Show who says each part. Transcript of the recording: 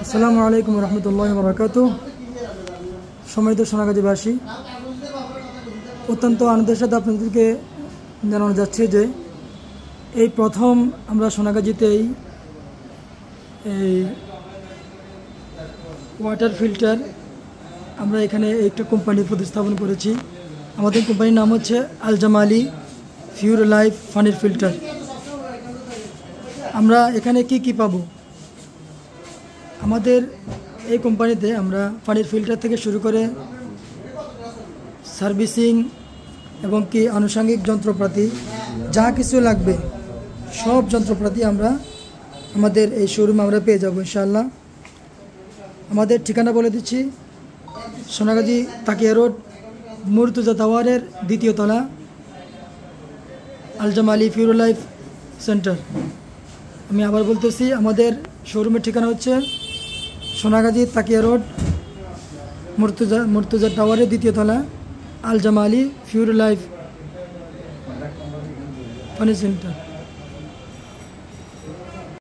Speaker 1: আসসালামু আলাইকুম রহমতুল্লাহি ওয়া বারাকাতুহু। সম্মানিত সোনাগাজীবাসী, অত্যন্ত আনন্দের সাথে আপনাদেরকে জানানো যাচ্ছে যে এই প্রথম আমরা সোনাগাজীতেই এই ওয়াটার ফিল্টার আমরা এখানে একটা কোম্পানি প্রতিস্থাপন করেছি। আমাদের কোম্পানির নাম হচ্ছে আল জামালি পিওর লাইফ পানির ফিল্টার। আমরা এখানে কি পাবো? আমাদের এই কোম্পানিতে আমরা পানির ফিল্টার থেকে শুরু করে সার্ভিসিং এবং কি আনুষঙ্গিক যন্ত্রপাতি যা কিছু লাগবে সব যন্ত্রপাতি আমরা আমাদের এই শোরুমে আমরা পেয়ে যাব ইনশাআল্লাহ। আমাদের ঠিকানা বলে দিচ্ছি, সোনাগাজী তাকিয়া রোড, মুর্তুজা টাওয়ারের 2য় তলা, আল জামালি পিওর লাইফ সেন্টার। আমি আবার বলতেছি, আমাদের শোরুমের ঠিকানা হচ্ছে সোনাগাজী তাকিয়া রোড, মুর্তুজা টাওয়ারের 2য় তলা, আল জামালি পিওর লাইফ পানি সেন্টার।